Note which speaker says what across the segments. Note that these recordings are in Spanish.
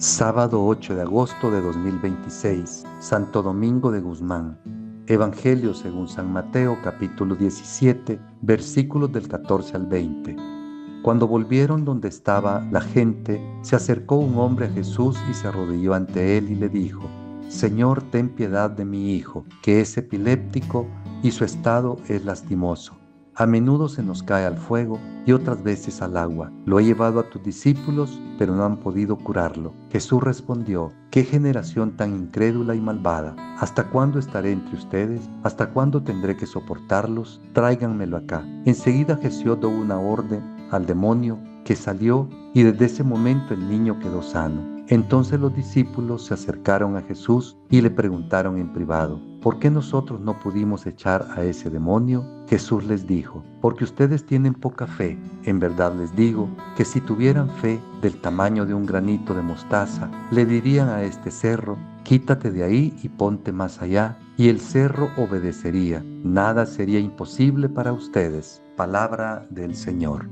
Speaker 1: Sábado 8 de agosto de 2026, Santo Domingo de Guzmán. Evangelio según San Mateo, capítulo 17, versículos del 14 al 20. Cuando volvieron donde estaba la gente, se acercó un hombre a Jesús y se arrodilló ante él y le dijo: Señor, ten piedad de mi hijo, que es epiléptico y su estado es lastimoso. A menudo se nos cae al fuego y otras veces al agua. Lo he llevado a tus discípulos, pero no han podido curarlo. Jesús respondió: ¿Qué generación tan incrédula y malvada? ¿Hasta cuándo estaré entre ustedes? ¿Hasta cuándo tendré que soportarlos? Tráiganmelo acá. Enseguida Jesús dio una orden al demonio, que salió, y desde ese momento el niño quedó sano. Entonces los discípulos se acercaron a Jesús y le preguntaron en privado: ¿por qué nosotros no pudimos echar a ese demonio? Jesús les dijo: porque ustedes tienen poca fe. En verdad les digo que si tuvieran fe del tamaño de un granito de mostaza, le dirían a este cerro: quítate de ahí y ponte más allá, y el cerro obedecería. Nada sería imposible para ustedes. Palabra del Señor.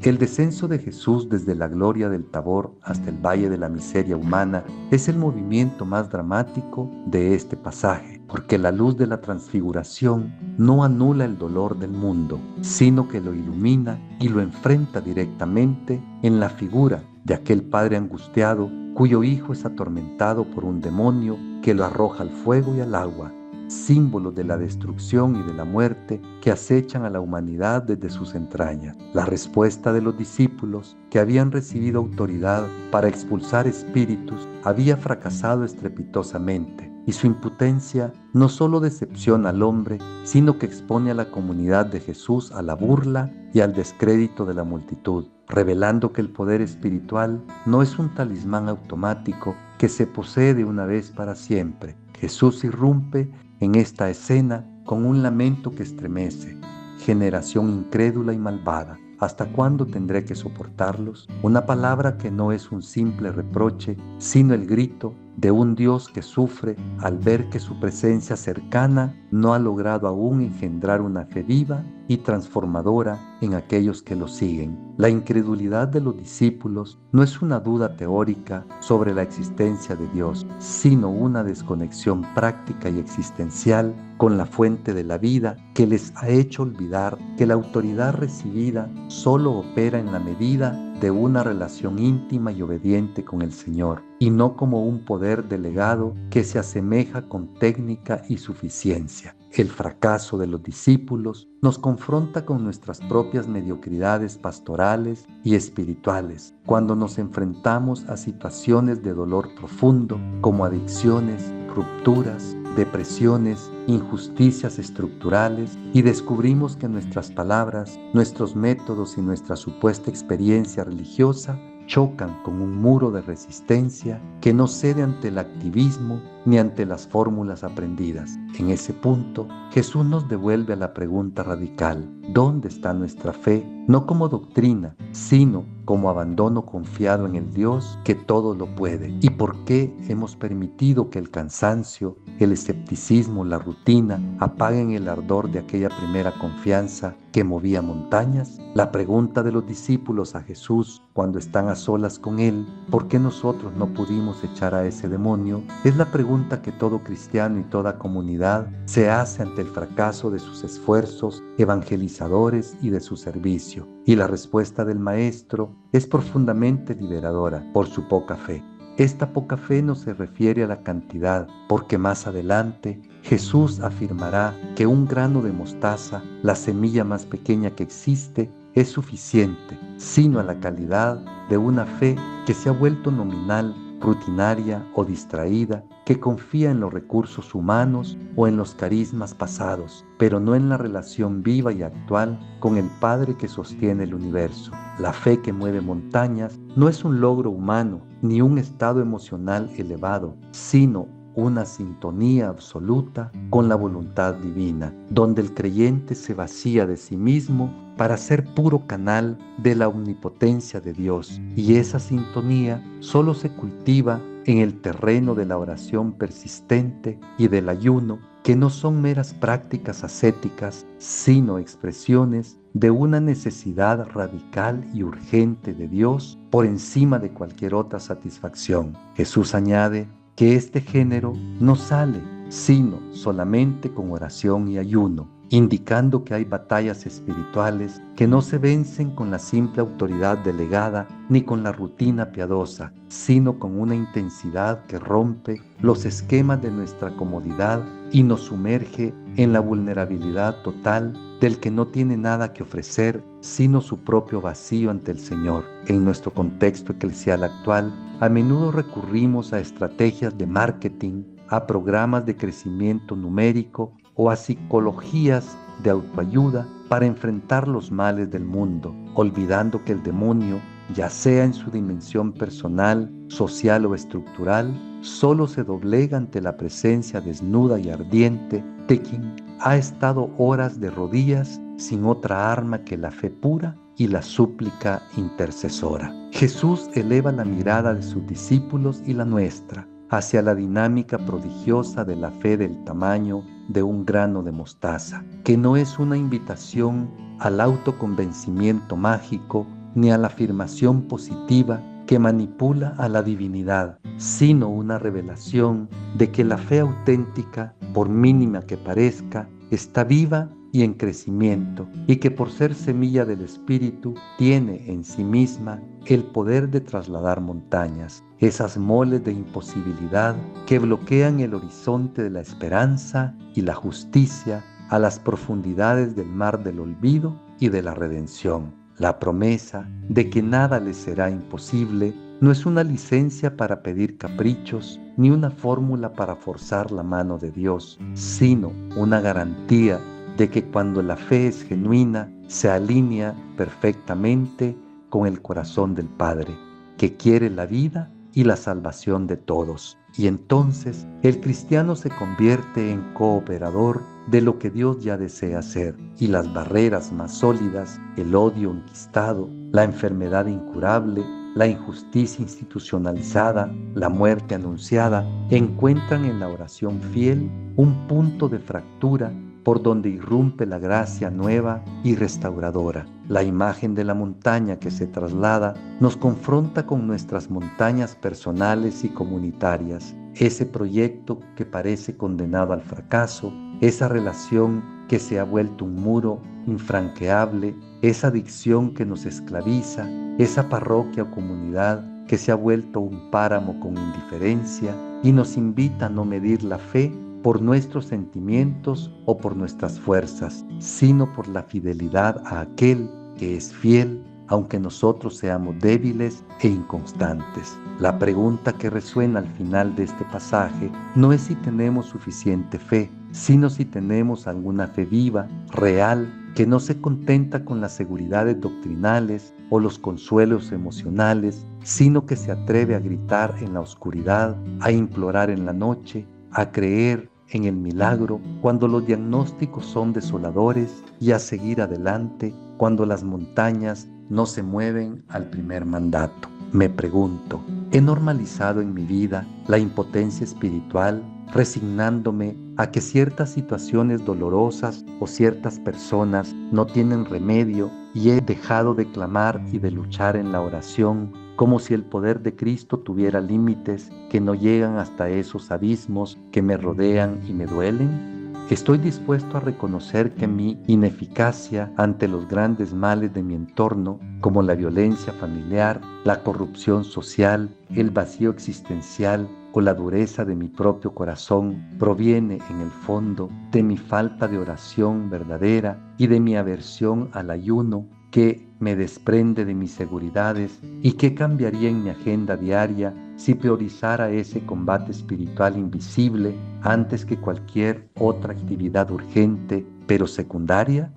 Speaker 1: El descenso de Jesús desde la gloria del Tabor hasta el valle de la miseria humana es el movimiento más dramático de este pasaje, porque la luz de la transfiguración no anula el dolor del mundo, sino que lo ilumina y lo enfrenta directamente en la figura de aquel padre angustiado cuyo hijo es atormentado por un demonio que lo arroja al fuego y al agua, símbolos de la destrucción y de la muerte que acechan a la humanidad desde sus entrañas. La respuesta de los discípulos, que habían recibido autoridad para expulsar espíritus, había fracasado estrepitosamente, y su impotencia no solo decepciona al hombre, sino que expone a la comunidad de Jesús a la burla y al descrédito de la multitud, revelando que el poder espiritual no es un talismán automático que se posee de una vez para siempre. Jesús irrumpe en esta escena con un lamento que estremece: generación incrédula y malvada, ¿hasta cuándo tendré que soportarlos? Una palabra que no es un simple reproche, sino el grito de un Dios que sufre al ver que su presencia cercana no ha logrado aún engendrar una fe viva y transformadora en aquellos que lo siguen. La incredulidad de los discípulos no es una duda teórica sobre la existencia de Dios, sino una desconexión práctica y existencial con la fuente de la vida, que les ha hecho olvidar que la autoridad recibida solo opera en la medida de una relación íntima y obediente con el Señor, y no como un poder delegado que se asemeja con técnica y suficiencia. El fracaso de los discípulos nos confronta con nuestras propias mediocridades pastorales y espirituales, cuando nos enfrentamos a situaciones de dolor profundo como adicciones, rupturas, depresiones, injusticias estructurales, y descubrimos que nuestras palabras, nuestros métodos y nuestra supuesta experiencia religiosa chocan con un muro de resistencia que no cede ante el activismo ni ante las fórmulas aprendidas. En ese punto, Jesús nos devuelve a la pregunta radical: ¿dónde está nuestra fe? No como doctrina, sino como abandono confiado en el Dios que todo lo puede. ¿Y por qué hemos permitido que el cansancio, el escepticismo, la rutina apaguen el ardor de aquella primera confianza que movía montañas? La pregunta de los discípulos a Jesús cuando están a solas con Él: ¿por qué nosotros no pudimos echar a ese demonio?, es la pregunta que todo cristiano y toda comunidad se hace ante el fracaso de sus esfuerzos evangelizadores y de su servicio. Y la respuesta del Maestro es profundamente liberadora por su poca fe. Esta poca fe no se refiere a la cantidad, porque más adelante Jesús afirmará que un grano de mostaza, la semilla más pequeña que existe, es suficiente, sino a la calidad de una fe que se ha vuelto nominal, rutinaria o distraída, que confía en los recursos humanos o en los carismas pasados, pero no en la relación viva y actual con el Padre que sostiene el universo. La fe que mueve montañas no es un logro humano ni un estado emocional elevado, sino una sintonía absoluta con la voluntad divina, donde el creyente se vacía de sí mismo para ser puro canal de la omnipotencia de Dios, y esa sintonía solo se cultiva en el terreno de la oración persistente y del ayuno, que no son meras prácticas ascéticas, sino expresiones de una necesidad radical y urgente de Dios por encima de cualquier otra satisfacción. Jesús añade que este género no sale sino solamente con oración y ayuno, indicando que hay batallas espirituales que no se vencen con la simple autoridad delegada ni con la rutina piadosa, sino con una intensidad que rompe los esquemas de nuestra comodidad y nos sumerge en la vulnerabilidad total del que no tiene nada que ofrecer sino su propio vacío ante el Señor. En nuestro contexto eclesial actual, a menudo recurrimos a estrategias de marketing, a programas de crecimiento numérico o a psicologías de autoayuda para enfrentar los males del mundo, olvidando que el demonio, ya sea en su dimensión personal, social o estructural, solo se doblega ante la presencia desnuda y ardiente de quien ha estado horas de rodillas sin otra arma que la fe pura y la súplica intercesora. Jesús eleva la mirada de sus discípulos y la nuestra hacia la dinámica prodigiosa de la fe del tamaño de un grano de mostaza, que no es una invitación al autoconvencimiento mágico ni a la afirmación positiva que manipula a la divinidad, sino una revelación de que la fe auténtica, por mínima que parezca, está viva y en crecimiento, y que por ser semilla del Espíritu tiene en sí misma el poder de trasladar montañas, esas moles de imposibilidad que bloquean el horizonte de la esperanza y la justicia a las profundidades del mar del olvido y de la redención. La promesa de que nada les será imposible no es una licencia para pedir caprichos ni una fórmula para forzar la mano de Dios, sino una garantía de que cuando la fe es genuina, se alinea perfectamente con el corazón del Padre, que quiere la vida y la salvación de todos. Y entonces el cristiano se convierte en cooperador de lo que Dios ya desea hacer, y las barreras más sólidas, el odio enquistado, la enfermedad incurable, la injusticia institucionalizada, la muerte anunciada, encuentran en la oración fiel un punto de fractura por donde irrumpe la gracia nueva y restauradora. La imagen de la montaña que se traslada nos confronta con nuestras montañas personales y comunitarias, ese proyecto que parece condenado al fracaso, esa relación que se ha vuelto un muro infranqueable, esa adicción que nos esclaviza, esa parroquia o comunidad que se ha vuelto un páramo con indiferencia y nos invita a no medir la fe por nuestros sentimientos o por nuestras fuerzas, sino por la fidelidad a aquel que es fiel, aunque nosotros seamos débiles e inconstantes. La pregunta que resuena al final de este pasaje no es si tenemos suficiente fe, sino si tenemos alguna fe viva, real, que no se contenta con las seguridades doctrinales o los consuelos emocionales, sino que se atreve a gritar en la oscuridad, a implorar en la noche, a creer en el milagro cuando los diagnósticos son desoladores y a seguir adelante cuando las montañas no se mueven al primer mandato. Me pregunto, ¿he normalizado en mi vida la impotencia espiritual, resignándome a que ciertas situaciones dolorosas o ciertas personas no tienen remedio y he dejado de clamar y de luchar en la oración como si el poder de Cristo tuviera límites que no llegan hasta esos abismos que me rodean y me duelen? ¿Estoy dispuesto a reconocer que mi ineficacia ante los grandes males de mi entorno, como la violencia familiar, la corrupción social, el vacío existencial o la dureza de mi propio corazón, proviene en el fondo de mi falta de oración verdadera y de mi aversión al ayuno que me desprende de mis seguridades y qué cambiaría en mi agenda diaria si priorizara ese combate espiritual invisible antes que cualquier otra actividad urgente pero secundaria?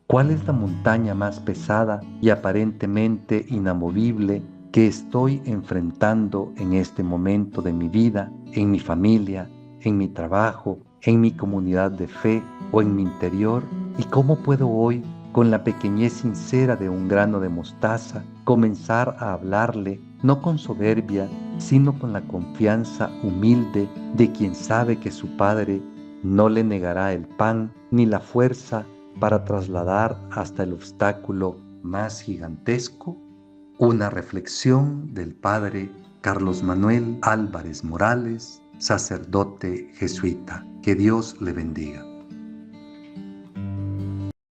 Speaker 1: ¿Cuál es la montaña más pesada y aparentemente inamovible que estoy enfrentando en este momento de mi vida, en mi familia, en mi trabajo, en mi comunidad de fe o en mi interior? ¿Y cómo puedo hoy, con la pequeñez sincera de un grano de mostaza, comenzar a hablarle, no con soberbia, sino con la confianza humilde de quien sabe que su Padre no le negará el pan ni la fuerza para trasladar hasta el obstáculo más gigantesco una reflexión del padre Carlos Manuel Álvarez Morales, sacerdote jesuita. Que Dios le bendiga.